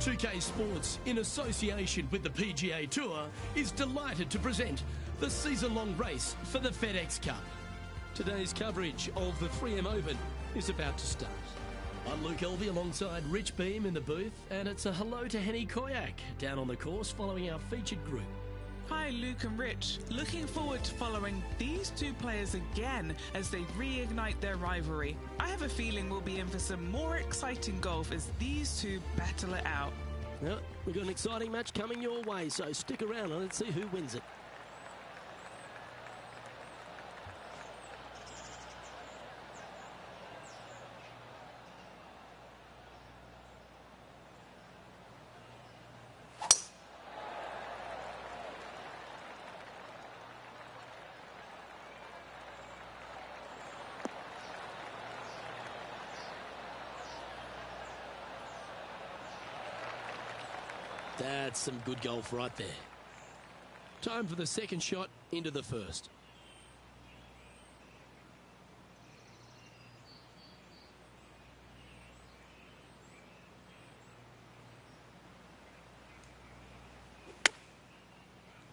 2K Sports, in association with the PGA Tour, is delighted to present the season-long race for the FedEx Cup. Today's coverage of the 3M Open is about to start. I'm Luke Elvey alongside Rich Beam in the booth, and it's a hello to Henny Koyak down on the course following our featured group. Hi Luke and Rich, looking forward to following these two players again as they reignite their rivalry. I have a feeling we'll be in for some more exciting golf as these two battle it out. Well, we've got an exciting match coming your way, so stick around and let's see who wins it. That's some good golf right there. Time for the second shot into the first.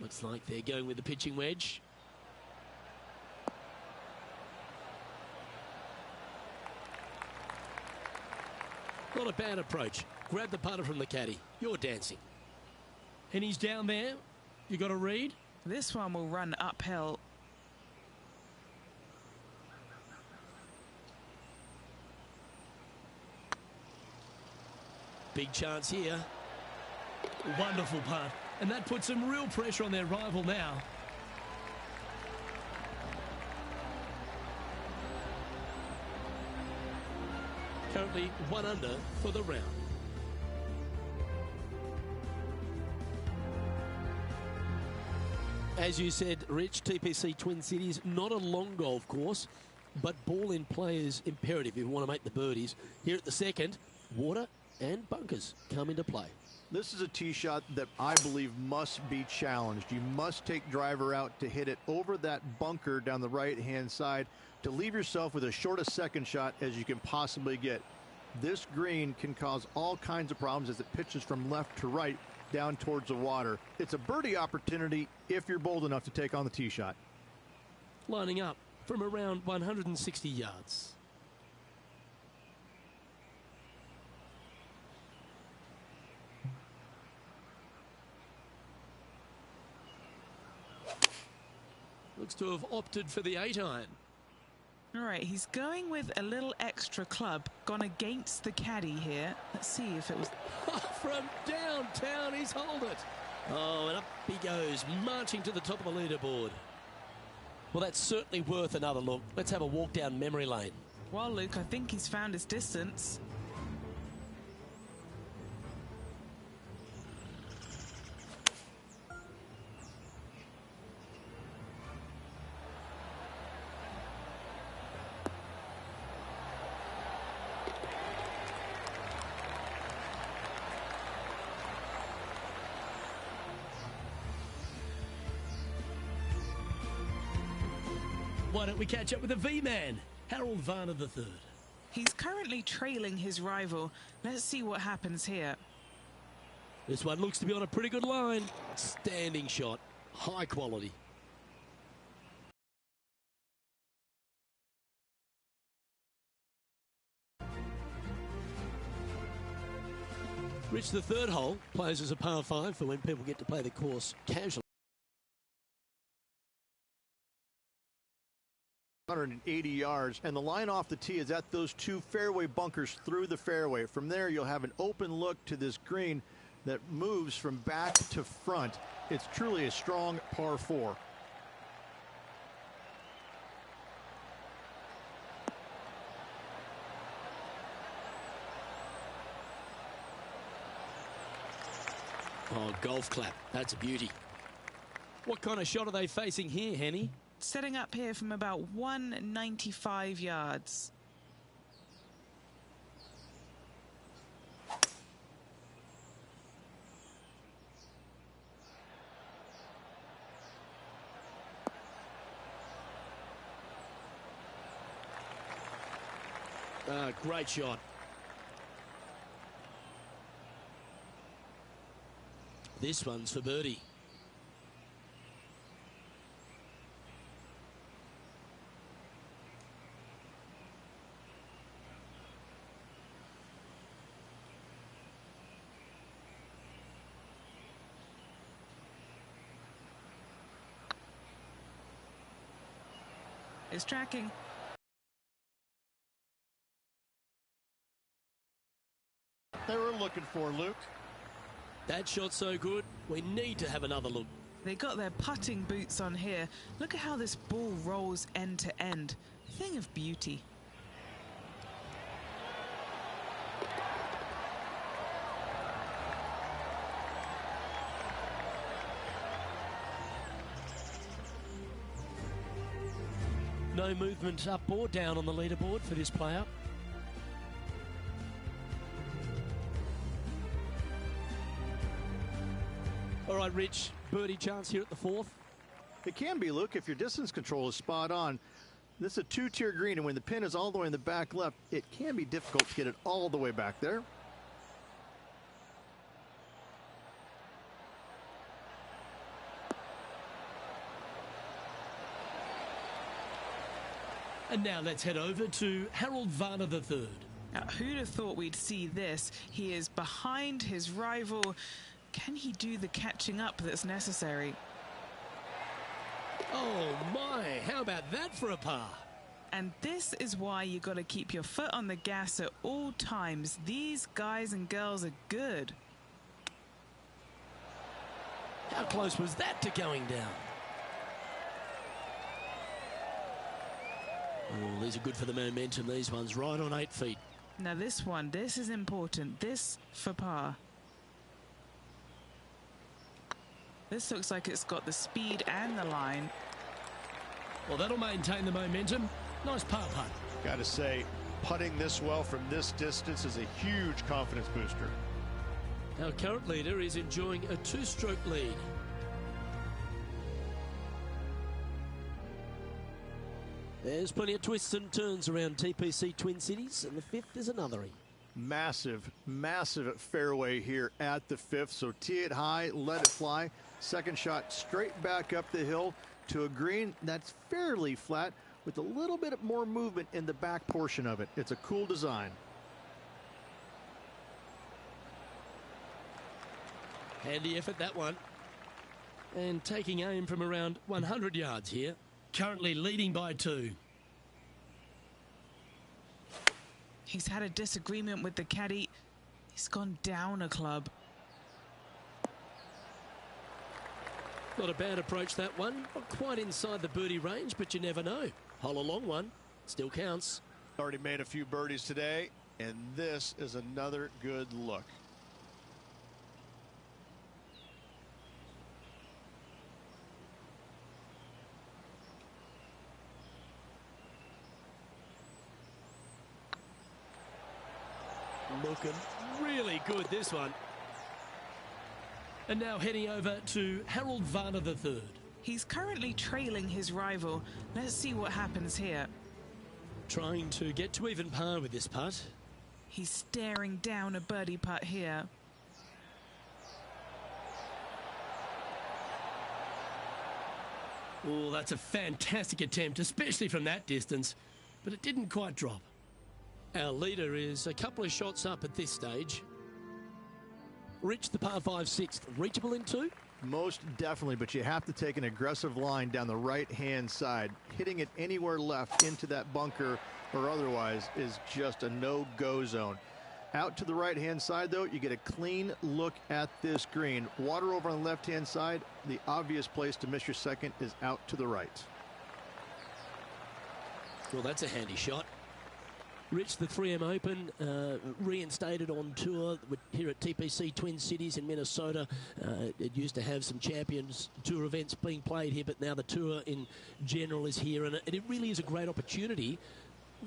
Looks like they're going with the pitching wedge. Not a bad approach. Grab the putter from the caddy. You're dancing. And he's down there. You got a read? This one will run uphill. Big chance here. Wonderful putt. And that puts some real pressure on their rival now. Currently 1 under for the round. As you said, Rich, TPC Twin Cities, not a long golf course, but ball in play is imperative if you want to make the birdies. Here at the second, water and bunkers come into play. This is a tee shot that I believe must be challenged. You must take driver out to hit it over that bunker down the right-hand side to leave yourself with as short a second shot as you can possibly get. This green can cause all kinds of problems as it pitches from left to right down towards the water. It's a birdie opportunity if you're bold enough to take on the tee shot. Lining up from around 160 yards. Looks to have opted for the 8-iron. All right, he's going with a little extra club, gone against the caddy here. Let's see if it was... From downtown, he's holed it. Oh, and up he goes, marching to the top of the leaderboard. Well, that's certainly worth another look. Let's have a walk down memory lane. Well, Luke, I think he's found his distance. Why don't we catch up with the V-Man, Harold Varner III. He's currently trailing his rival. Let's see what happens here. This one looks to be on a pretty good line. Standing shot, high quality. Rich, the third hole plays as a par 5 for when people get to play the course casually. 180 yards, and the line off the tee is at those two fairway bunkers through the fairway. From there, you'll have an open look to this green that moves from back to front. It's truly a strong par 4. Oh, golf clap. That's a beauty. What kind of shot are they facing here, Henny? Setting up here from about 195 yards. Great shot. This one's for birdie. It's tracking. They were looking for, Luke. That shot's so good, we need to have another look. They got their putting boots on here. Look at how this ball rolls end to end. Thing of beauty. No movement up or down on the leaderboard for this player. All right, Rich, birdie chance here at the fourth. It can be, Luke, if your distance control is spot on. This is a two-tier green, and when the pin is all the way in the back left, it can be difficult to get it all the way back there. And now let's head over to Harold Varner III. Now, who'd have thought we'd see this? He is behind his rival. Can he do the catching up that's necessary? Oh my, how about that for a par? And this is why you got to keep your foot on the gas at all times. These guys and girls are good. How close was that to going down? Oh, these are good for the momentum, these ones, right on 8 feet. Now this one, this is important. This for par. This looks like it's got the speed and the line. Well, that'll maintain the momentum. Nice par putt. Got to say, putting this well from this distance is a huge confidence booster. Our current leader is enjoying a 2-stroke lead. There's plenty of twists and turns around TPC Twin Cities, and the fifth is another. Massive, massive fairway here at the fifth. So tee it high, let it fly. Second shot straight back up the hill to a green that's fairly flat with a little bit more movement in the back portion of it. It's a cool design. Handy effort, that one. And taking aim from around 100 yards here. Currently leading by 2. He's had a disagreement with the caddy. He's gone down a club. Not a bad approach, that one. Not quite inside the birdie range, but you never know. Hole a long one. Still counts. Already made a few birdies today, and this is another good look. Looking really good, this one. And now heading over to Harold Varner III. He's currently trailing his rival. Let's see what happens here. Trying to get to even par with this putt. He's staring down a birdie putt here. Oh, that's a fantastic attempt, especially from that distance, but it didn't quite drop. Our leader is a couple of shots up at this stage. Rich, the par 5 sixth, reachable in 2? Most definitely, but you have to take an aggressive line down the right-hand side. Hitting it anywhere left into that bunker or otherwise is just a no-go zone. Out to the right-hand side, though, you get a clean look at this green. Water over on the left-hand side. The obvious place to miss your second is out to the right. Well, that's a handy shot. Rich, the 3M Open, reinstated on tour here at TPC Twin Cities in Minnesota. It used to have some Champions Tour events being played here, but now the tour in general is here, and it really is a great opportunity.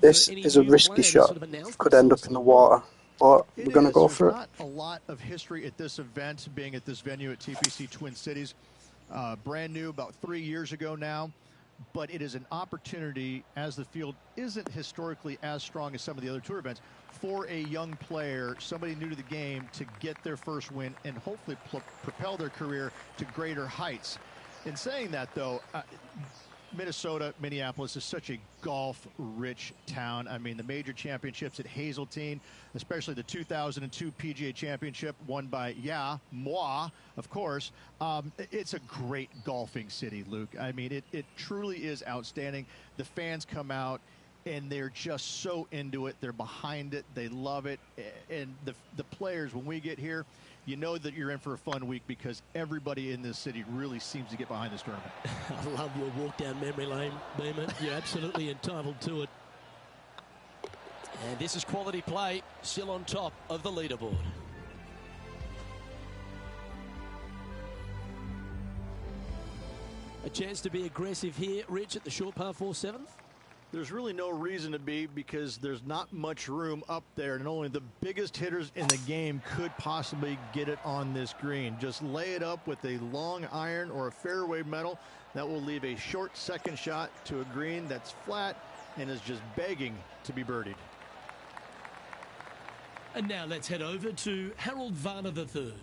This is a risky shot. Could end up in the water, but we're going to go for it. Not a lot of history at this event, being at this venue at TPC Twin Cities. Brand new, about 3 years ago now. but it is an opportunity, as the field isn't historically as strong as some of the other tour events, for a young player, somebody new to the game, to get their first win and hopefully propel their career to greater heights. In saying that, though, Minnesota, Minneapolis is such a golf-rich town. I mean, the major championships at Hazeltine, especially the 2002 PGA Championship won by, moi, of course. It's a great golfing city, Luke. I mean, it truly is outstanding. The fans come out, and they're just so into it. They're behind it. They love it. And the players, when we get here, you know that you're in for a fun week because everybody in this city really seems to get behind this tournament. I love your walk down memory lane, Beeman. You're absolutely entitled to it. And this is quality play, still on top of the leaderboard. A chance to be aggressive here, Rich, at the short par 4-7th. There's really no reason to be because there's not much room up there, and only the biggest hitters in the game could possibly get it on this green. Just lay it up with a long iron or a fairway metal. That will leave a short second shot to a green that's flat and is just begging to be birdied. And now let's head over to Harold Varner III.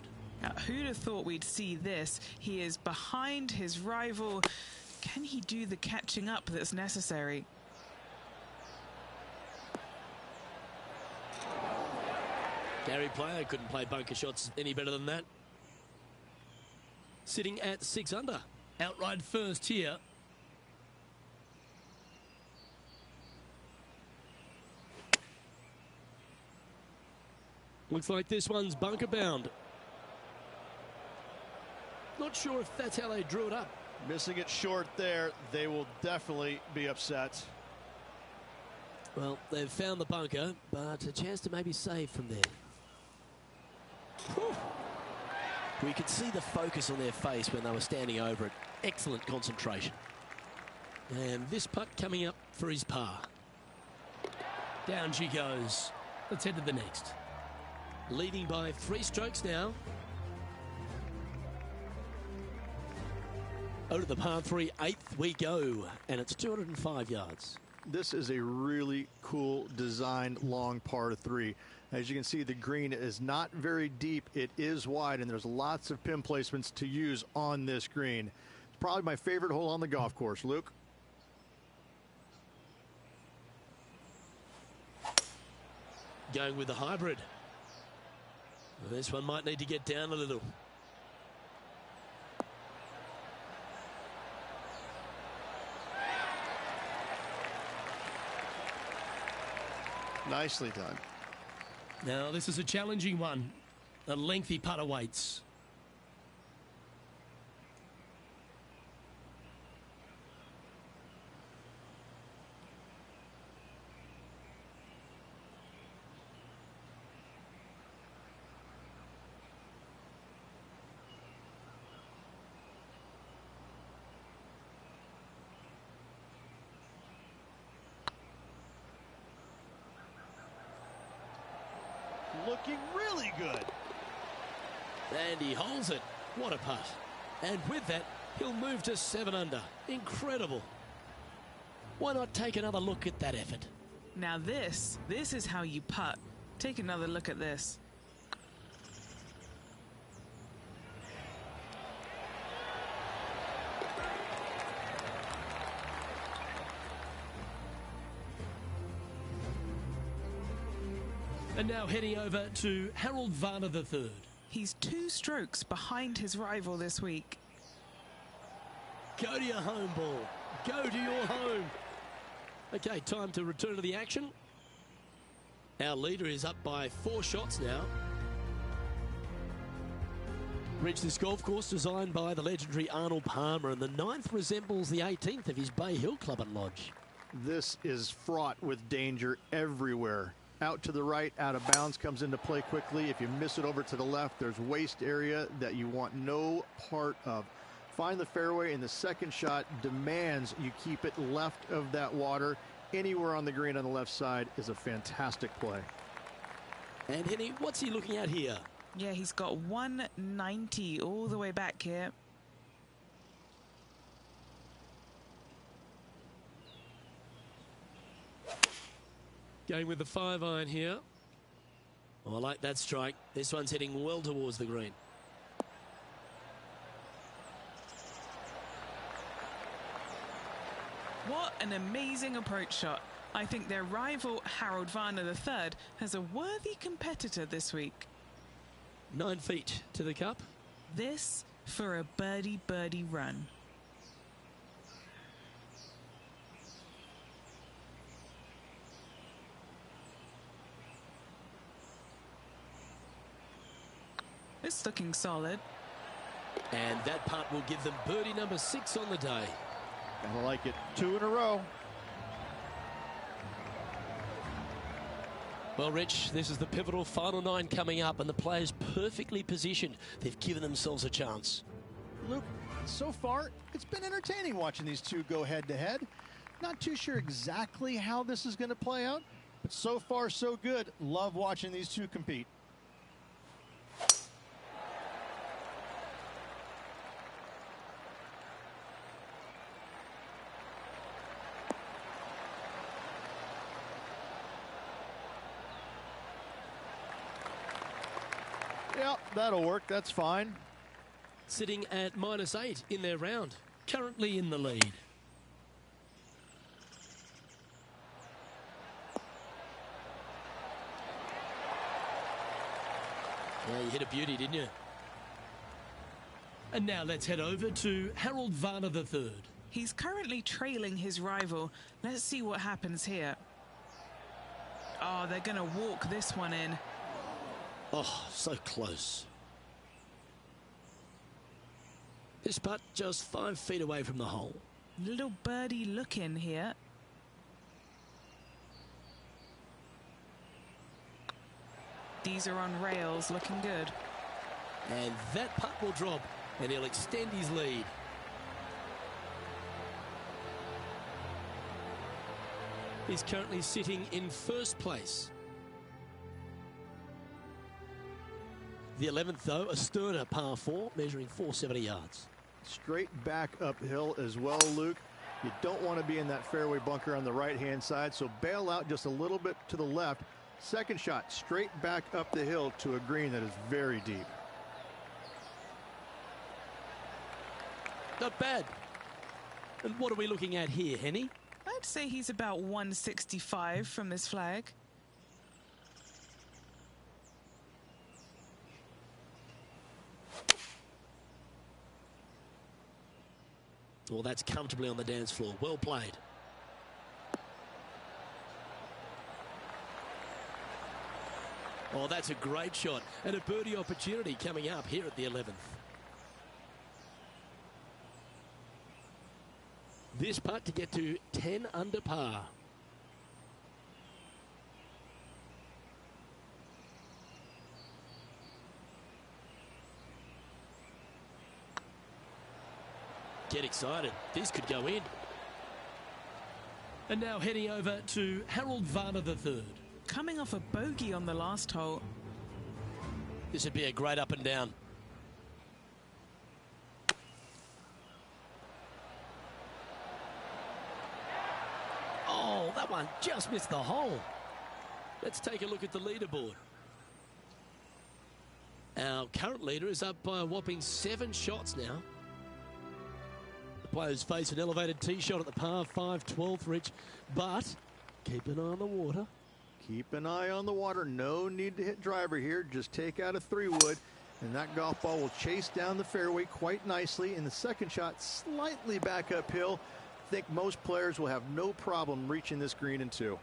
Now, who'd have thought we'd see this? He is behind his rival. Can he do the catching up that's necessary? Gary Player couldn't play bunker shots any better than that. Sitting at 6 under. Outright first here. Looks like this one's bunker bound. Not sure if that's how they drew it up. Missing it short there, they will definitely be upset. Well, they've found the bunker, but a chance to maybe save from there. Whew. We could see the focus on their face when they were standing over it. Excellent concentration. And this putt coming up for his par. Down she goes. Let's head to the next. Leading by 3 strokes now. Over to the par 3, 8th we go. And it's 205 yards. This is a really cool design long par 3. As you can see, the green is not very deep. It is wide, and there's lots of pin placements to use on this green. It's probably my favorite hole on the golf course. Luke? Going with the hybrid. Well, this one might need to get down a little. Nicely done. Now, this is a challenging one. A lengthy putt awaits. Looking really good. And he holds it. What a putt. And with that, he'll move to 7 under. Incredible. Why not take another look at that effort? Now this is how you putt. Take another look at this. And now heading over to Harold Varner III. He's 2 strokes behind his rival this week. Go to your home ball. Go to your home. Okay, time to return to the action. Our leader is up by 4 shots now. Reached this golf course designed by the legendary Arnold Palmer, and the 9th resembles the 18th of his Bay Hill Club and Lodge. This is fraught with danger everywhere. Out to the right, out of bounds, comes into play quickly. If you miss it over to the left, there's waste area that you want no part of. Find the fairway, and the second shot demands you keep it left of that water. Anywhere on the green on the left side is a fantastic play. And Henny, what's he looking at here? Yeah, he's got 190 all the way back here. Going with the 5-iron here. Oh, I like that strike. This one's heading well towards the green. What an amazing approach shot. I think their rival, Harold Varner III, has a worthy competitor this week. 9 feet to the cup. This for a birdie run. It's looking solid. And that putt will give them birdie number 6 on the day. I like it. 2 in a row. Well, Rich, this is the pivotal final 9 coming up, and the players perfectly positioned. They've given themselves a chance. Luke, so far, it's been entertaining watching these two go head-to-head. Not too sure exactly how this is going to play out, but so far, so good. Love watching these two compete. Yeah, that'll work. That's fine. Sitting at -8 in their round. Currently in the lead. Yeah, you hit a beauty, didn't you? And now let's head over to Harold Varner III. He's currently trailing his rival. Let's see what happens here. Oh, they're going to walk this one in. Oh, so close. This putt just 5 feet away from the hole. Little birdie look in here. These are on rails, looking good. And that putt will drop, and he'll extend his lead. He's currently sitting in first place. The 11th, though, a sterner par 4, measuring 470 yards. Straight back uphill as well, Luke. You don't want to be in that fairway bunker on the right-hand side, so bail out just a little bit to the left. Second shot, straight back up the hill to a green that is very deep. Not bad. And what are we looking at here, Henny? I'd say he's about 165 from this flag. Well, that's comfortably on the dance floor. Well played. Oh, that's a great shot. And a birdie opportunity coming up here at the 11th. This putt to get to 10 under par. Get excited. This could go in. And now heading over to Harold Varner III. Coming off a bogey on the last hole. This would be a great up and down. Oh, that one just missed the hole. Let's take a look at the leaderboard. Our current leader is up by a whopping 7 shots now. The players face an elevated tee shot at the par 5 12th, Rich, but keep an eye on the water. Keep an eye on the water. No need to hit driver here. Just take out a 3-wood, and that golf ball will chase down the fairway quite nicely. And the second shot slightly back uphill. I think most players will have no problem reaching this green in 2.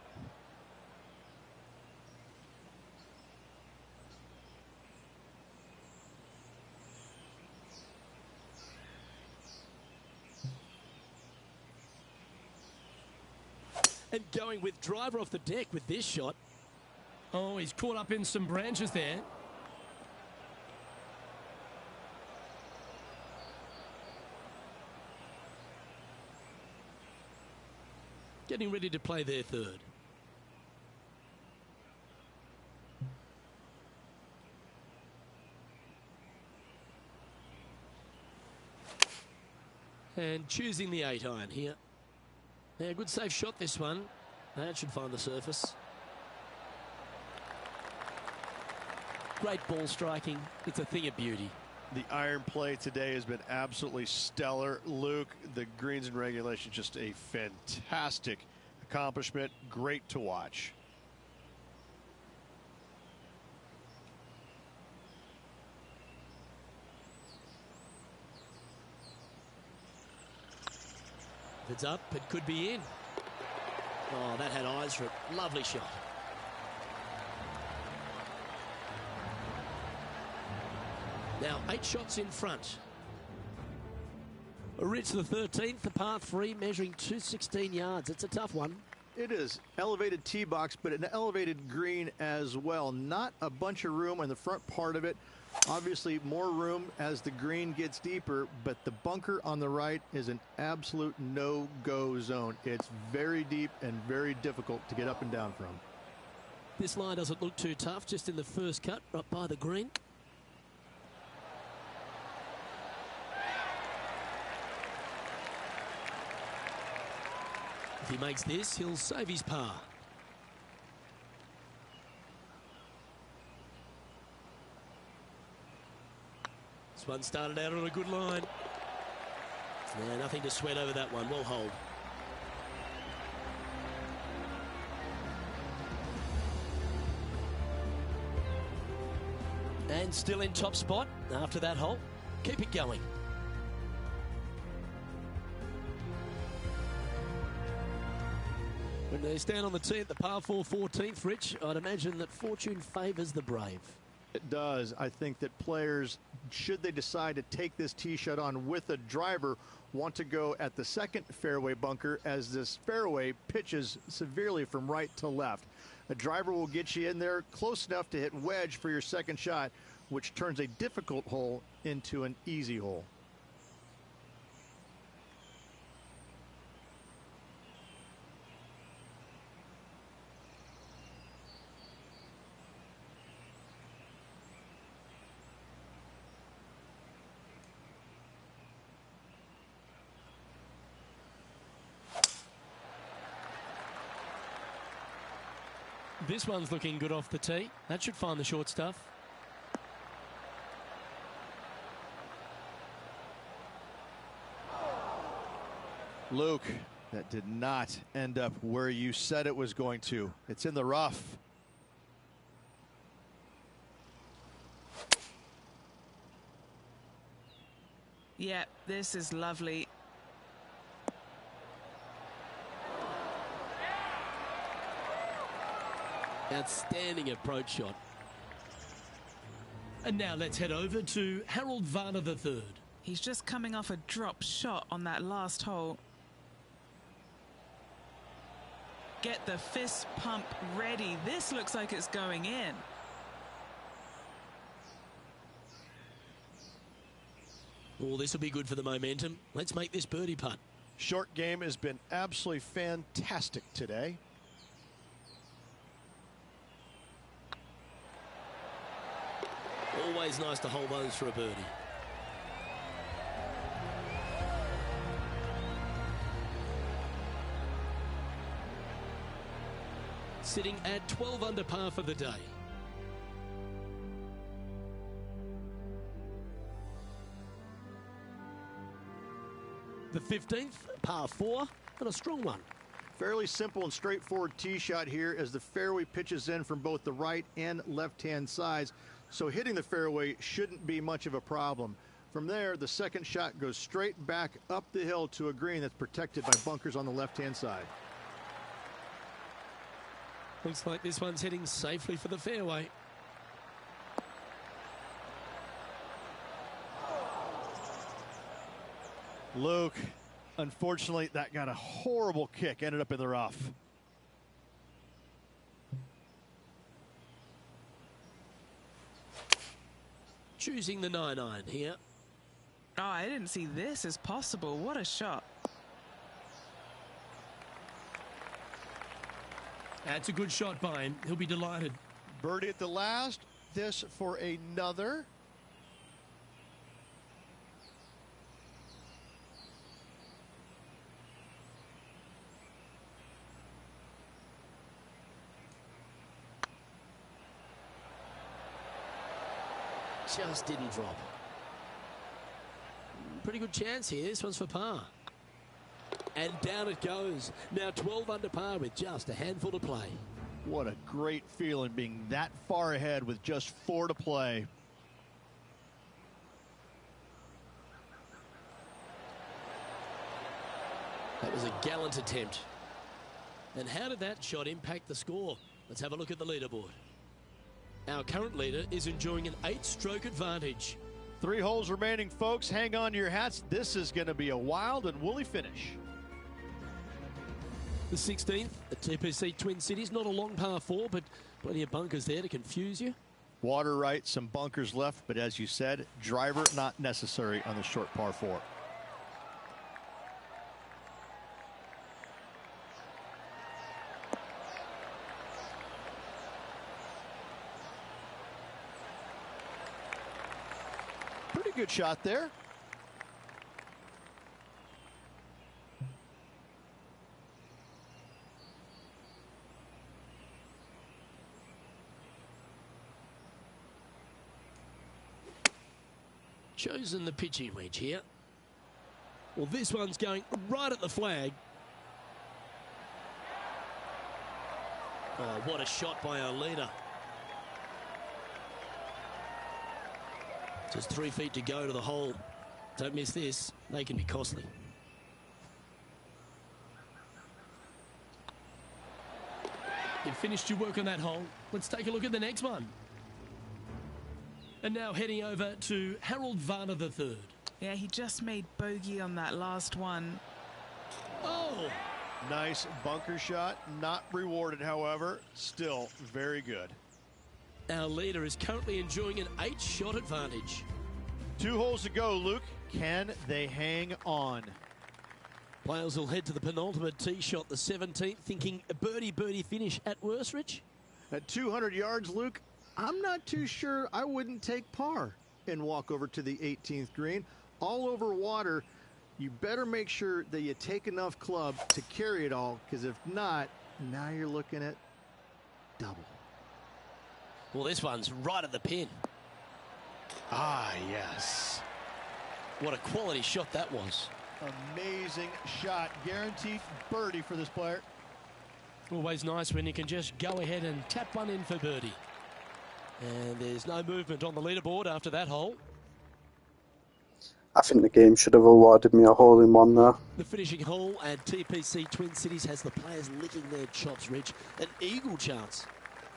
And going with driver off the deck with this shot. Oh, he's caught up in some branches there. Getting ready to play their third. And choosing the 8-iron here. Yeah, good safe shot this one. That should find the surface. great ball striking. It's a thing of beauty. The iron play today has been absolutely stellar. Luke, the greens in regulation, just a fantastic accomplishment. Great to watch. If it's up, it could be in. Oh, that had eyes for it. Lovely shot. Now 8 shots in front. Rich the 13th, the par 3, measuring 216 yards. It's a tough one. It is. Elevated tee box, but an elevated green as well. Not a bunch of room on the front part of it. Obviously more room as the green gets deeper, but the bunker on the right is an absolute no-go zone. It's very deep and very difficult to get up and down from. This line doesn't look too tough, just in the first cut, right by the green. If he makes this, he'll save his par. This one started out on a good line. Yeah, nothing to sweat over that one. Well hold. And still in top spot after that hole. Keep it going. When they stand on the tee at the par 4 14th, Rich, I'd imagine that fortune favours the brave. It does. I think that players, should they decide to take this tee shot on with a driver, want to go at the second fairway bunker, as this fairway pitches severely from right to left. A driver will get you in there close enough to hit wedge for your second shot, which turns a difficult hole into an easy hole. This one's looking good off the tee. That should find the short stuff. Luke, that did not end up where you said it was going to. It's in the rough. Yeah, this is lovely. Outstanding approach shot. And now let's head over to Harold Varner III. He's just coming off a drop shot on that last hole. Get the fist pump ready. This looks like it's going in. Oh, this will be good for the momentum. Let's make this birdie putt. Short game has been absolutely fantastic today. Always nice to hold those for a birdie. Sitting at 12 under par for the day. The 15th, par 4, and a strong one. Fairly simple and straightforward tee shot here as the fairway pitches in from both the right and left-hand sides. So hitting the fairway shouldn't be much of a problem. From there, the second shot goes straight back up the hill to a green that's protected by bunkers on the left-hand side. Looks like this one's heading safely for the fairway. Luke, unfortunately, that got a horrible kick, ended up in the rough. Choosing the 9-iron here. Oh, I didn't see this as possible. What a shot. That's a good shot by him. He'll be delighted. Birdie at the last. This for another. just didn't drop. Pretty good chance here. This one's for par. And down it goes. Now 12 under par with just a handful to play. What a great feeling being that far ahead with just 4 to play. That was a gallant attempt. And how did that shot impact the score? Let's have a look at the leaderboard. Our current leader is enjoying an 8-stroke advantage. 3 holes remaining, folks. Hang on to your hats. This is going to be a wild and woolly finish. The 16th at TPC Twin Cities. Not a long par 4, but plenty of bunkers there to confuse you. Water right, some bunkers left, but as you said, driver not necessary on the short par 4. Pretty good shot there. Chosen the pitching wedge here. Well, this one's going right at the flag. Oh, what a shot by our leader. Just 3 feet to go to the hole. Don't miss this. They can be costly. You've finished your work on that hole. Let's take a look at the next one. And now heading over to Harold Varner III. Yeah, he just made bogey on that last one. Oh! Nice bunker shot. Not rewarded, however. Still very good. Our leader is currently enjoying an 8-shot advantage. 2 holes to go, Luke. Can they hang on? Players will head to the penultimate tee shot, the 17th, thinking a birdie finish at worst, Rich. At 200 yards, Luke, I'm not too sure I wouldn't take par and walk over to the 18th green. All over water, you better make sure that you take enough club to carry it all, because if not, now you're looking at double. Well, this one's right at the pin. Ah, yes. What a quality shot that was. Amazing shot. Guaranteed birdie for this player. Always nice when you can just go ahead and tap one in for birdie. And there's no movement on the leaderboard after that hole. I think the game should have awarded me a hole-in-one there. The finishing hole at TPC Twin Cities has the players licking their chops, Rich. An eagle chance.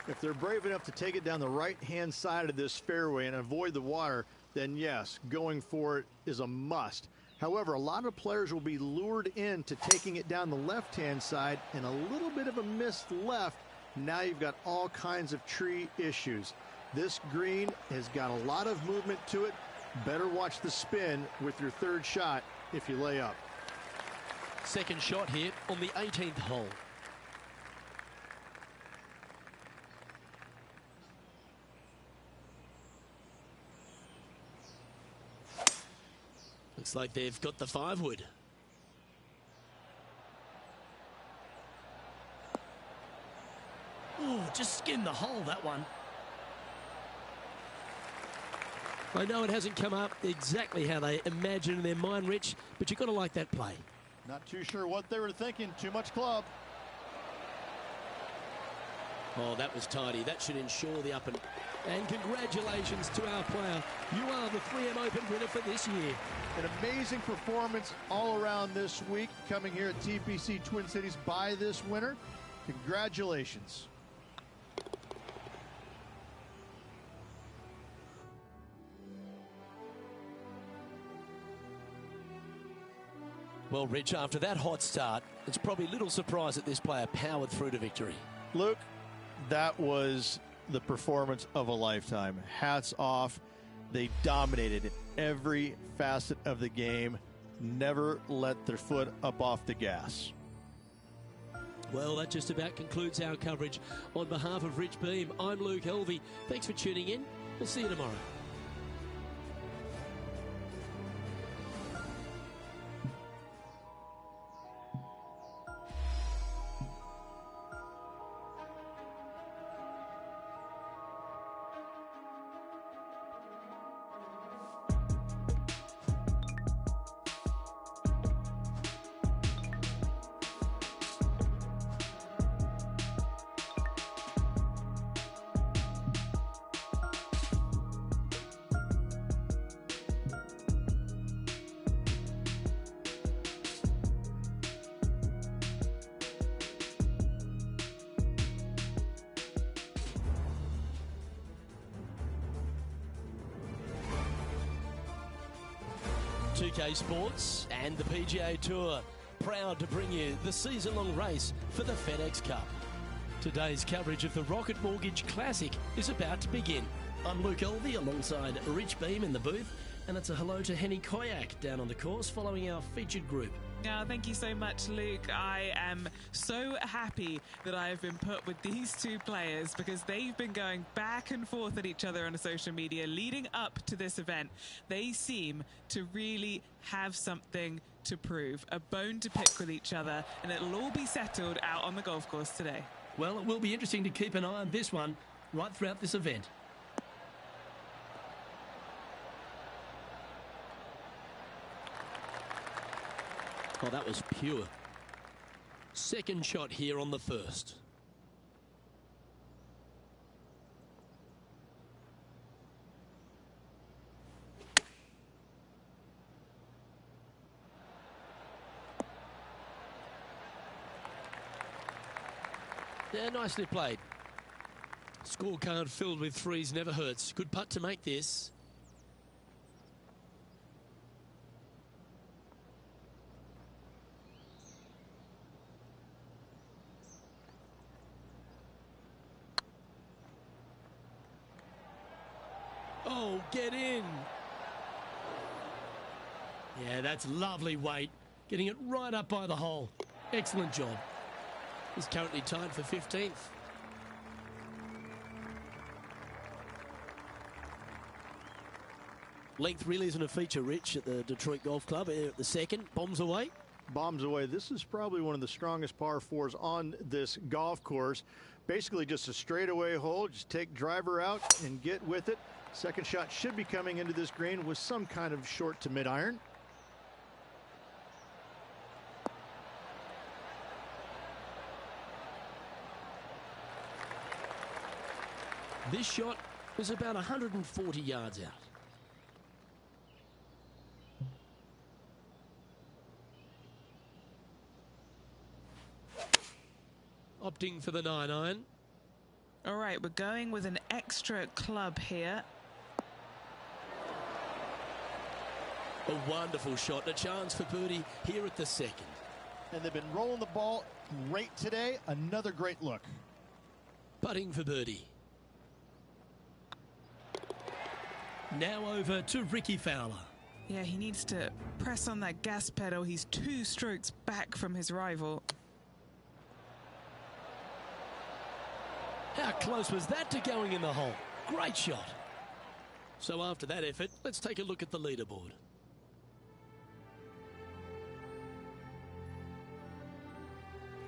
If they're brave enough to take it down the right-hand side of this fairway and avoid the water, then yes, going for it is a must. However, a lot of players will be lured into taking it down the left-hand side, and a little bit of a miss left. Now you've got all kinds of tree issues. This green has got a lot of movement to it. Better watch the spin with your 3rd shot if you lay up. Second shot here on the 18th hole. Looks like they've got the 5-wood. Oh, just skinned the hole, that one. I know it hasn't come up exactly how they imagined in their mind, Rich, but you've got to like that play. Not too sure what they were thinking. Too much club. Oh, that was tidy. That should ensure the up and... And congratulations to our player. You are the 3M Open winner for this year. An amazing performance all around this week, coming here at TPC Twin Cities by this winner. Congratulations. Well, Rich, after that hot start, it's probably little surprise that this player powered through to victory. Luke, that was the performance of a lifetime. Hats off. They dominated every facet of the game. Never let their foot up off the gas. Well, that just about concludes our coverage. On behalf of Rich Beam, I'm Luke Helvey. Thanks for tuning in. We'll see you tomorrow. 2K Sports and the PGA Tour, proud to bring you the season-long race for the FedEx Cup. Today's coverage of the Rocket Mortgage Classic is about to begin. I'm Luke Elvey alongside Rich Beam in the booth, and it's a hello to Henny Koyak down on the course following our featured group. Thank you so much, Luke. I am so happy that I have been put with these two players because they've been going back and forth at each other on social media leading up to this event. They seem to really have something to prove, a bone to pick with each other, and it'll all be settled out on the golf course today. Well, it will be interesting to keep an eye on this one right throughout this event. Oh, that was pure. Second shot here on the first. Yeah, nicely played. Scorecard filled with threes never hurts. Good putt to make this. Oh, get in. Yeah, that's lovely weight. Getting it right up by the hole. Excellent job. He's currently tied for 15th. Length really isn't a feature, Rich, at the Detroit Golf Club. Here at the second, bombs away. Bombs away. This is probably one of the strongest par fours on this golf course. Basically just a straightaway hole. Just take driver out and get with it. Second shot should be coming into this green with some kind of short to mid iron. This shot is about 140 yards out. Opting for the 9-iron. All right, we're going with an extra club here. A wonderful shot, a chance for birdie here at the second. And they've been rolling the ball great today. Another great look. Putting for birdie. Now over to Ricky Fowler. Yeah, he needs to press on that gas pedal. He's 2 strokes back from his rival. How close was that to going in the hole? Great shot. So after that effort, let's take a look at the leaderboard.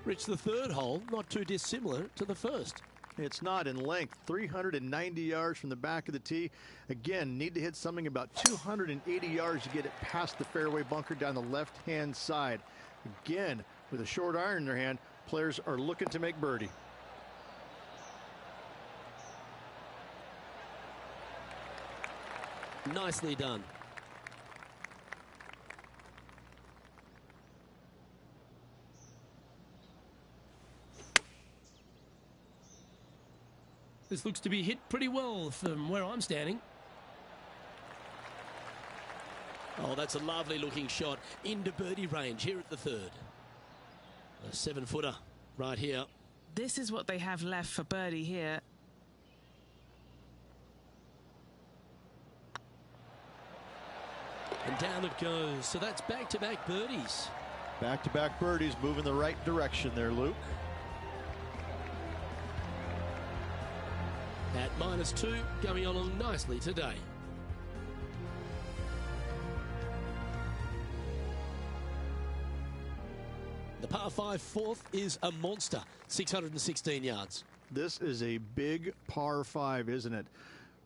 Rich, the third hole, not too dissimilar to the first. It's not in length, 390 yards from the back of the tee. Again, need to hit something about 280 yards to get it past the fairway bunker down the left-hand side. Again, with a short iron in their hand, players are looking to make birdie. Nicely done. This looks to be hit pretty well from where I'm standing. Oh, that's a lovely looking shot into birdie range here at the third. A 7-footer right here. This is what they have left for birdie here. And down it goes. So that's back-to-back birdies. Back-to-back birdies moving the right direction there, Luke. At -2, going along nicely today. The par 5 fourth is a monster, 616 yards. This is a big par 5, isn't it?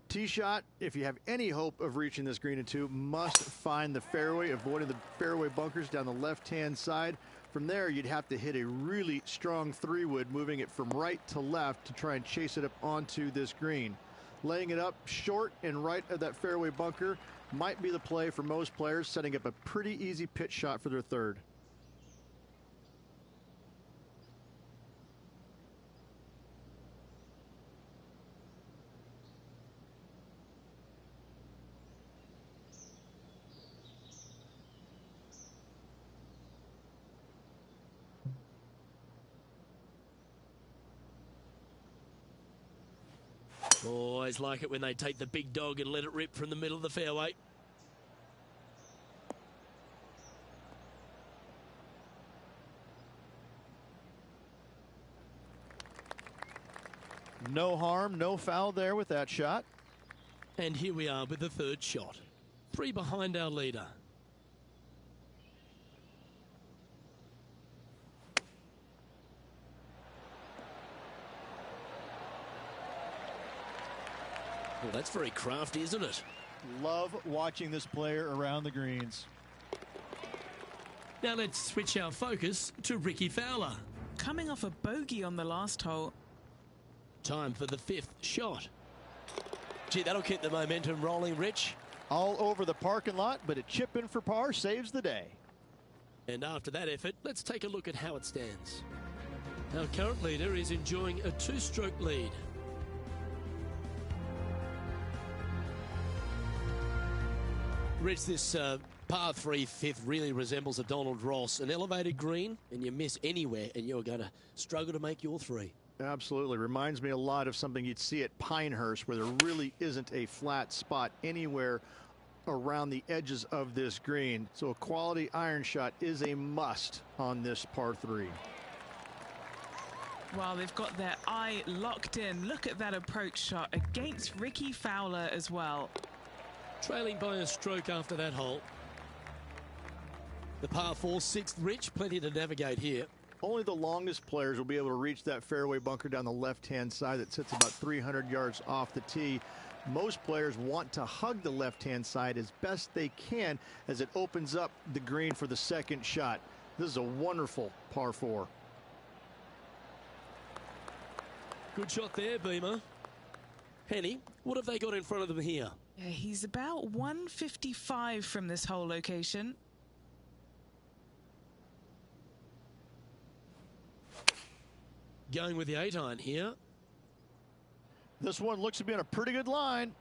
Tee shot, if you have any hope of reaching this green in 2, must find the fairway, avoiding the fairway bunkers down the left-hand side. From there, you'd have to hit a really strong 3-wood, moving it from right to left to try and chase it up onto this green. Laying it up short and right of that fairway bunker might be the play for most players, setting up a pretty easy pitch shot for their third. Always like it when they take the big dog and let it rip from the middle of the fairway. No harm, no foul there with that shot. And here we are with the third shot. 3 behind our leader. Well, that's very crafty, isn't it? Love watching this player around the greens. Now let's switch our focus to Ricky Fowler. Coming off a bogey on the last hole. Time for the 5th shot. Gee, that'll keep the momentum rolling, Rich. All over the parking lot, but a chip in for par saves the day. And after that effort, let's take a look at how it stands. Our current leader is enjoying a 2-stroke lead. Rich, this par 3 5th really resembles a Donald Ross, an elevated green, and you miss anywhere, and you're going to struggle to make your 3. Absolutely. Reminds me a lot of something you'd see at Pinehurst, where there really isn't a flat spot anywhere around the edges of this green. So a quality iron shot is a must on this par 3. Well, they've got their eye locked in. Look at that approach shot against Ricky Fowler as well. Trailing by a stroke after that hole. The par 4 6th, Rich, plenty to navigate here. Only the longest players will be able to reach that fairway bunker down the left-hand side that sits about 300 yards off the tee. Most players want to hug the left-hand side as best they can as it opens up the green for the 2nd shot. This is a wonderful par 4. Good shot there, Beamer. Henny, what have they got in front of them here? Yeah, he's about 155 from this hole location. Going with the 8-iron here. This one looks to be on a pretty good line.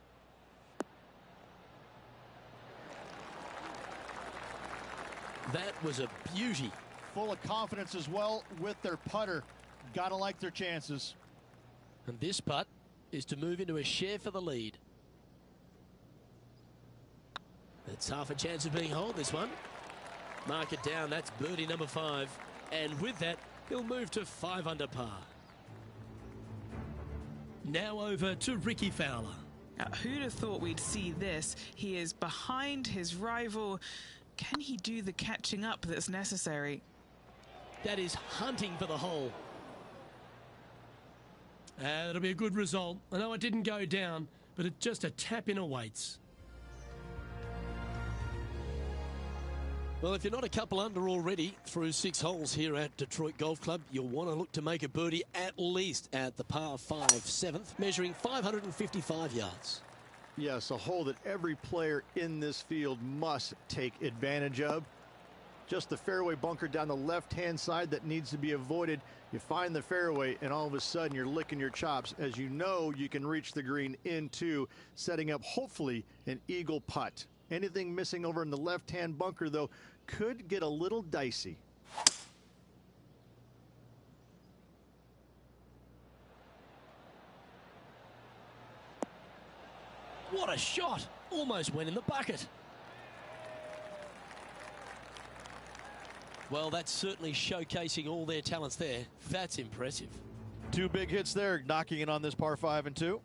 That was a beauty. Full of confidence as well with their putter. Gotta like their chances. And this putt is to move into a share for the lead. It's half a chance of being holed, this one. Mark it down. That's birdie number 5. And with that, he'll move to 5 under par. Now over to Ricky Fowler. Who'd have thought we'd see this? He is behind his rival. Can he do the catching up that's necessary? That is hunting for the hole. That'll be a good result. I know it didn't go down, but it's just a tap in awaits. Well, if you're not a couple under already through 6 holes here at Detroit Golf Club, you'll want to look to make a birdie at least at the par 5 7th, measuring 555 yards. Yes, a hole that every player in this field must take advantage of. Just the fairway bunker down the left-hand side that needs to be avoided. You find the fairway, and all of a sudden you're licking your chops as you know you can reach the green into setting up, hopefully, an eagle putt. Anything missing over in the left-hand bunker, though, could get a little dicey. What a shot! Almost went in the bucket. Well, that's certainly showcasing all their talents there. That's impressive. 2 big hits there, knocking it on this par 5 and 2.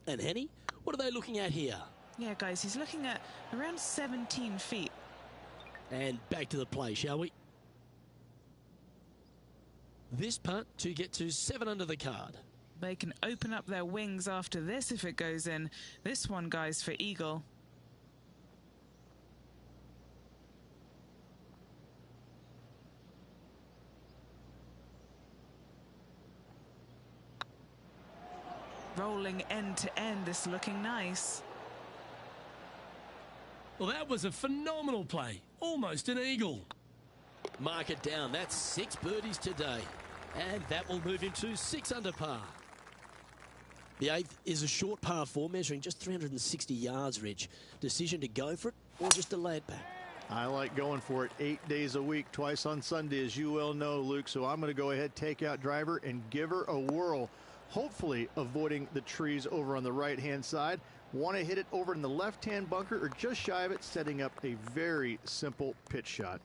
And Henny, what are they looking at here? Yeah, guys, he's looking at around 17 feet. And back to the play, shall we? This putt to get to 7 under the card. They can open up their wings after this if it goes in. This one, guys, for eagle. Rolling end to end, this looking nice. Well, that was a phenomenal play. Almost an eagle. Mark it down. That's 6 birdies today. And that will move him to 6 under par. The 8th is a short par 4, measuring just 360 yards, Rich. Decision to go for it or just to lay it back? I like going for it 8 days a week, twice on Sunday, as you well know, Luke. So I'm going to go ahead, take out driver, and give her a whirl. hopefully avoiding the trees over on the right-hand side. Want to hit it over in the left-hand bunker or just shy of it, setting up a very simple pitch shot.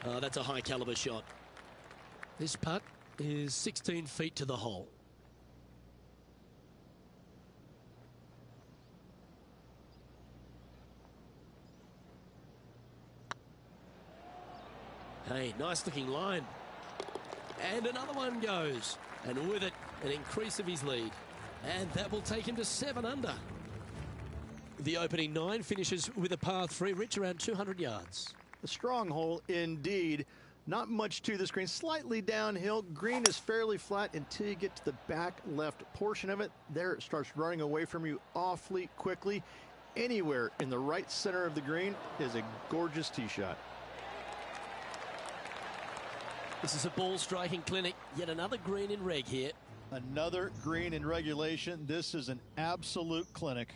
Oh, that's a high caliber shot. This putt is 16 feet to the hole. Hey, nice looking line. And another one goes. And with it, an increase of his lead. And that will take him to 7 under. The opening 9 finishes with a par 3, Rich, around 200 yards. A strong hole indeed. Not much to this green. Slightly downhill. Green is fairly flat until you get to the back left portion of it. There it starts running away from you awfully quickly. Anywhere in the right center of the green is a gorgeous tee shot. This is a ball striking clinic. Yet another green in reg here. Another green in regulation. This is an absolute clinic.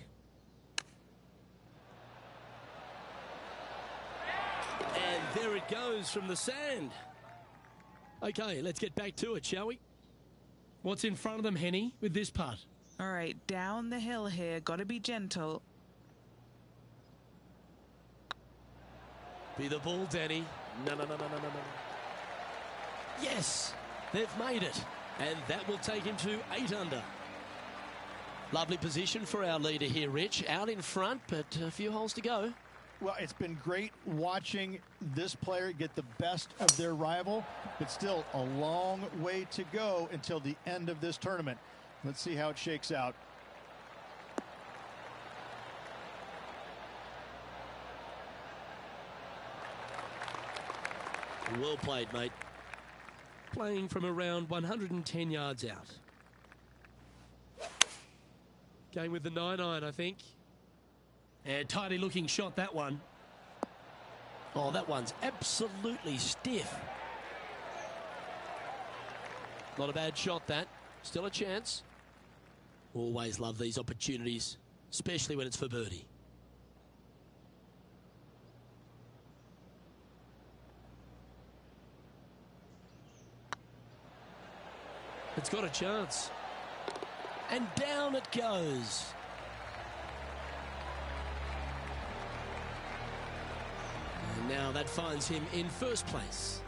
And there it goes from the sand. Okay, let's get back to it, shall we? What's in front of them, Henny, with this putt? All right, down the hill here. Got to be gentle. Be the ball, Danny. No. Yes, they've made it. And that will take him to 8 under. Lovely position for our leader here, Rich. Out in front, but a few holes to go. Well, it's been great watching this player get the best of their rival, but still a long way to go until the end of this tournament. Let's see how it shakes out. Well played, mate. Playing from around 110 yards out. Going with the 9-iron, I think. And tidy looking shot, that one. Oh, that one's absolutely stiff. Not a bad shot, that. Still a chance. Always love these opportunities, especially when it's for birdie. It's got a chance. And down it goes. And now that finds him in first place.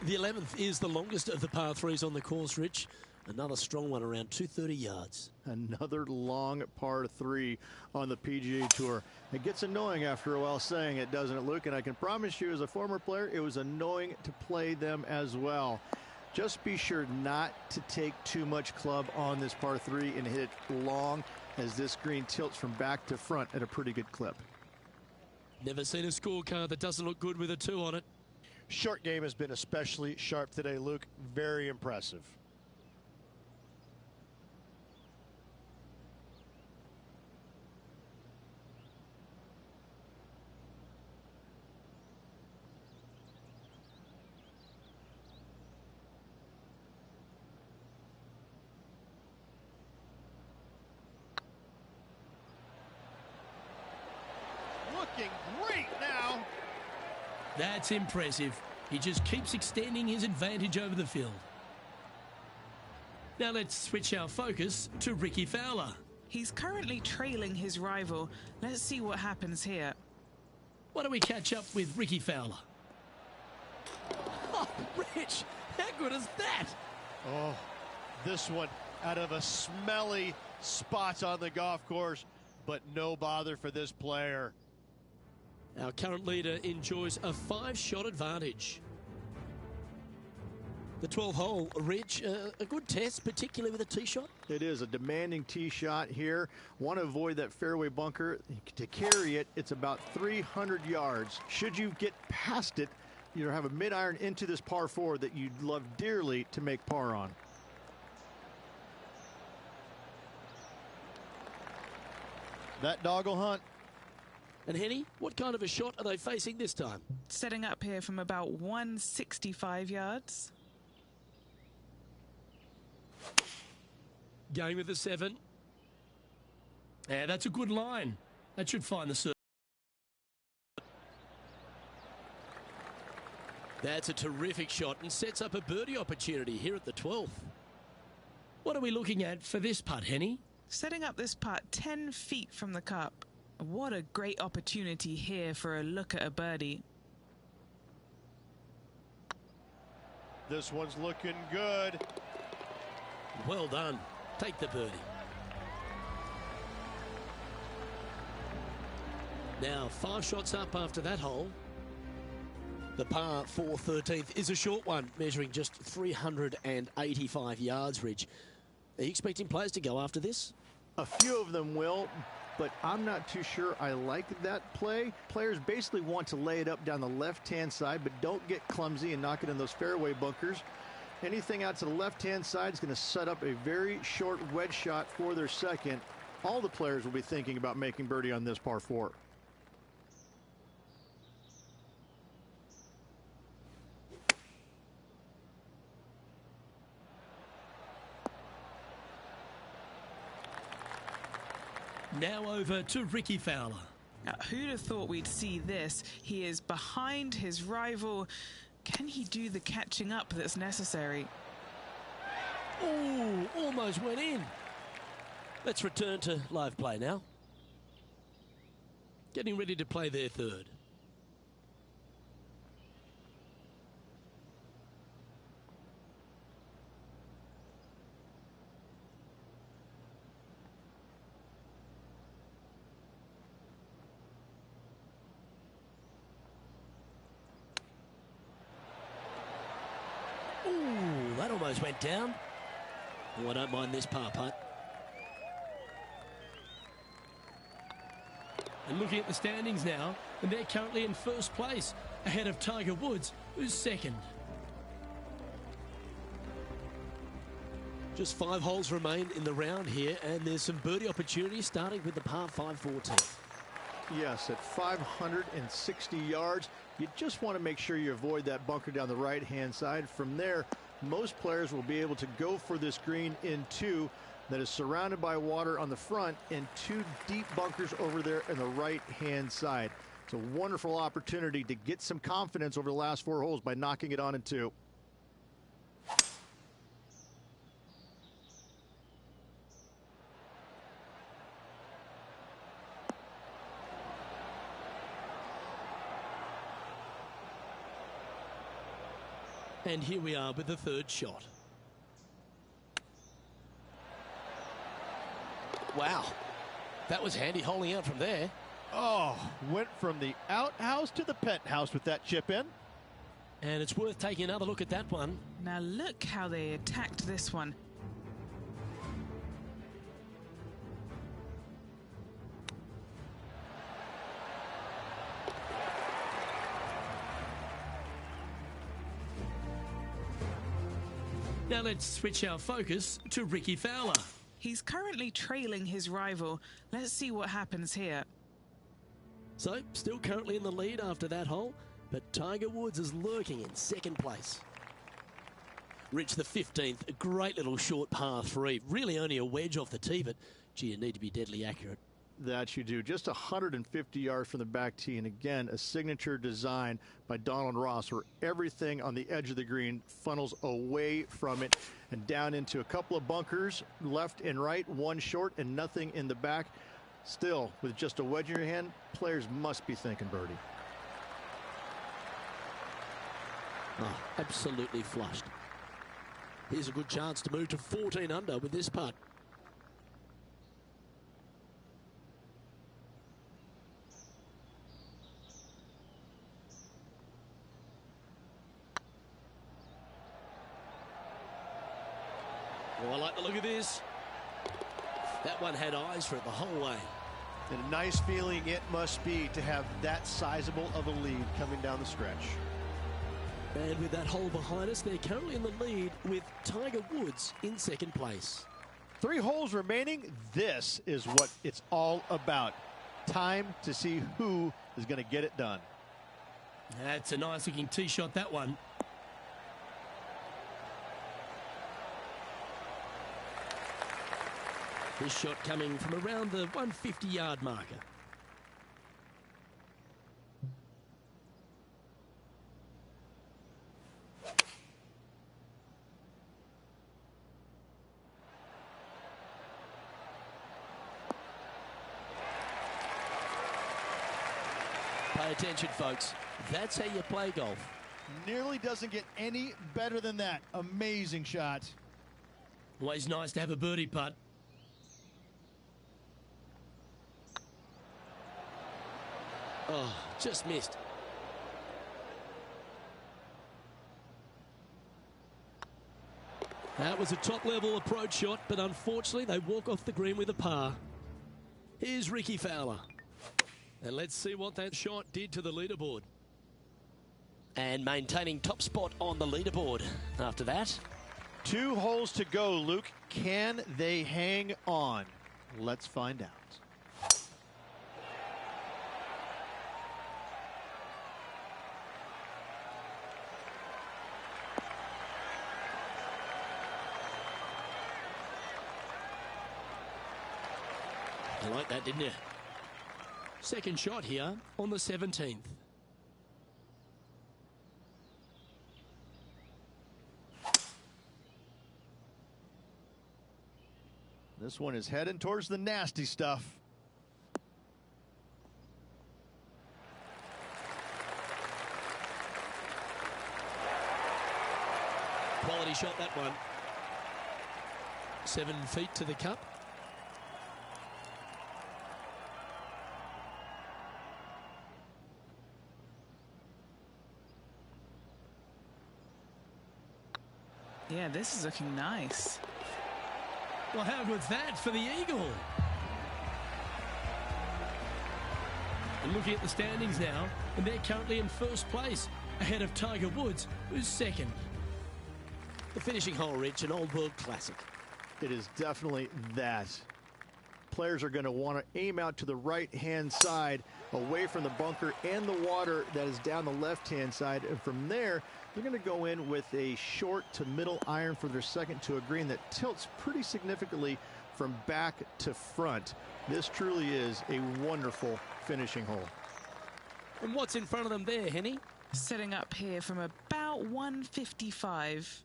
The 11th is the longest of the par 3s on the course, Rich. Another strong one, around 230 yards. Another long par 3 on the PGA Tour. It gets annoying after a while saying it, doesn't it, Luke? And I can promise you, as a former player, it was annoying to play them as well. Just be sure not to take too much club on this par 3 and hit it long, as this green tilts from back to front at a pretty good clip. Never seen a scorecard that doesn't look good with a 2 on it. Short game has been especially sharp today, Luke. Very impressive. Looking great now. That's impressive. He just keeps extending his advantage over the field. Now let's switch our focus to Ricky Fowler. He's currently trailing his rival. Let's see what happens here. Why don't we catch up with Ricky Fowler? Oh, Rich, how good is that? Oh, this one out of a smelly spot on the golf course, but no bother for this player. Our current leader enjoys a 5-shot advantage. The 12th hole, Rich, a good test, particularly with a tee shot. It is a demanding tee shot here. Want to avoid that fairway bunker. To carry it, it's about 300 yards. Should you get past it, you have a mid-iron into this par 4 that you'd love dearly to make par on. That dog will hunt. And Henny, what kind of a shot are they facing this time? Setting up here from about 165 yards. Going with the 7. Yeah, that's a good line. That should find the circle. That's a terrific shot and sets up a birdie opportunity here at the 12th. What are we looking at for this putt, Henny? Setting up this putt 10 feet from the cup. What a great opportunity here for a look at a birdie. This one's looking good. Well done. Take the birdie. Now 5 shots up after that hole. The par 4 13th is a short one, measuring just 385 yards, Rich. Are you expecting players to go after this? A few of them will, but I'm not too sure I like that play. Players basically want to lay it up down the left-hand side, but don't get clumsy and knock it in those fairway bunkers. Anything out to the left-hand side is going to set up a very short wedge shot for their second. All the players will be thinking about making birdie on this par 4. Now over to Ricky Fowler. Now, who'd have thought we'd see this? He is behind his rival. Can he do the catching up that's necessary? Oh, almost went in. Let's return to live play now. Getting ready to play their third. Ooh, that almost went down. Oh, I don't mind this par putt. And looking at the standings now, and they're currently in first place, ahead of Tiger Woods, who's second. Just 5 holes remain in the round here, and there's some birdie opportunities starting with the par 5 14. Yes, at 560 yards, you just want to make sure you avoid that bunker down the right-hand side. From there, most players will be able to go for this green in 2 that is surrounded by water on the front and 2 deep bunkers over there on the right-hand side. It's a wonderful opportunity to get some confidence over the last 4 holes by knocking it on in 2. And here we are with the third shot. Wow, that was handy holding out from there. Oh, went from the outhouse to the penthouse with that chip in. And it's worth taking another look at that one. Now look how they attacked this one. Now let's switch our focus to Ricky Fowler. He's currently trailing his rival. Let's see what happens here. So, still currently in the lead after that hole, but Tiger Woods is lurking in second place. Rich, the 15th, a great little short par 3. Really only a wedge off the tee, but gee, you need to be deadly accurate. That you do. Just 150 yards from the back tee, and again, a signature design by Donald Ross where everything on the edge of the green funnels away from it and down into a couple of bunkers, left and right, 1 short and nothing in the back. Still, with just a wedge in your hand, players must be thinking birdie. Oh, absolutely flushed. Here's a good chance to move to 14 under with this putt. Oh, I like the look of this. That one had eyes for it the whole way. And a nice feeling it must be to have that sizable of a lead coming down the stretch. And with that hole behind us, they're currently in the lead with Tiger Woods in second place. 3 holes remaining. This is what it's all about. Time to see who is going to get it done. That's a nice looking tee shot, that one. This shot coming from around the 150-yard marker. Pay attention, folks. That's how you play golf. Nearly doesn't get any better than that. Amazing shot. Always nice to have a birdie putt. Oh, just missed. That was a top-level approach shot, but unfortunately they walk off the green with a par. Here's Ricky Fowler. And let's see what that shot did to the leaderboard. And maintaining top spot on the leaderboard after that. 2 holes to go, Luke. Can they hang on? Let's find out. You like that, didn't you? Second shot here on the 17th. This one is heading towards the nasty stuff. Quality shot, that one. 7 feet to the cup. Yeah, this is looking nice. Well, how good's that for the eagle? And looking at the standings now, and they're currently in first place, ahead of Tiger Woods, who's second. The finishing hole, Rich, an old world classic. It is definitely that. Players are going to want to aim out to the right-hand side, away from the bunker and the water that is down the left-hand side. And from there, they're going to go in with a short to middle iron for their second to a green that tilts pretty significantly from back to front. This truly is a wonderful finishing hole. And what's in front of them there, Henny? Setting up here from about 155.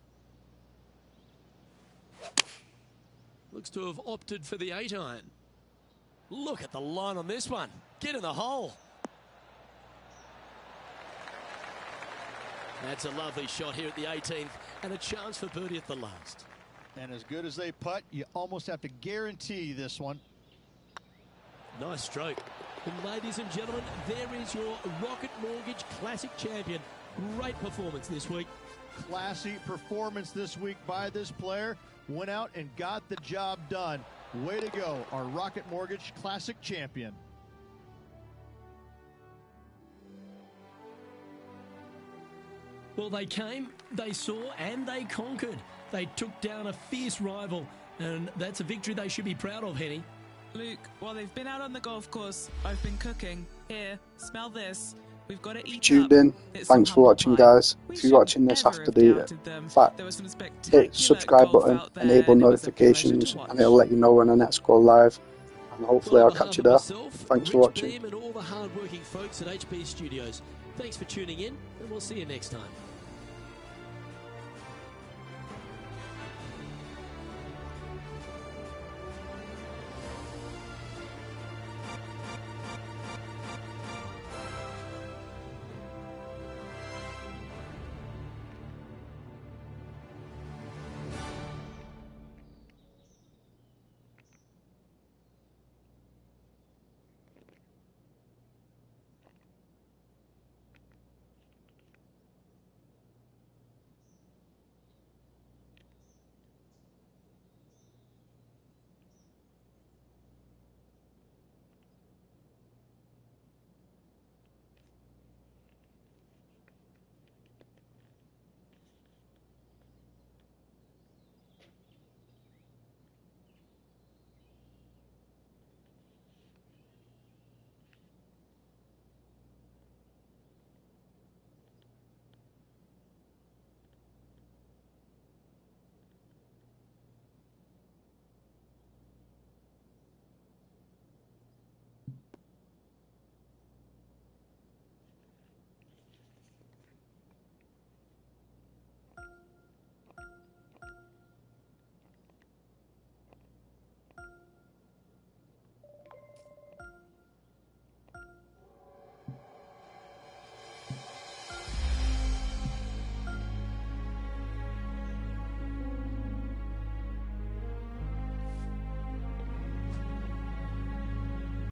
Looks to have opted for the 8-iron. Look at the line on this one. Get in the hole. That's a lovely shot here at the 18th and a chance for birdie at the last. And as good as they putt, you almost have to guarantee this one. Nice stroke. And ladies and gentlemen, there is your Rocket Mortgage Classic champion. Great performance this week. Classy performance this week by this player. Went out and got the job done. Way to go, our Rocket Mortgage Classic champion. Well, they came, they saw, and they conquered. They took down a fierce rival, and that's a victory they should be proud of, Henny. Luke, while they've been out on the golf course, I've been cooking. Here, smell this. We've got to eat Tuned in. Thanks for watching, guys. If you're watching this after the fact, hit subscribe button, enable notifications, and it'll let you know when the next go live. And hopefully I'll catch you there. Thanks for watching. And all the hard-working folks at HP Studios. Thanks for tuning in, and we'll see you next time.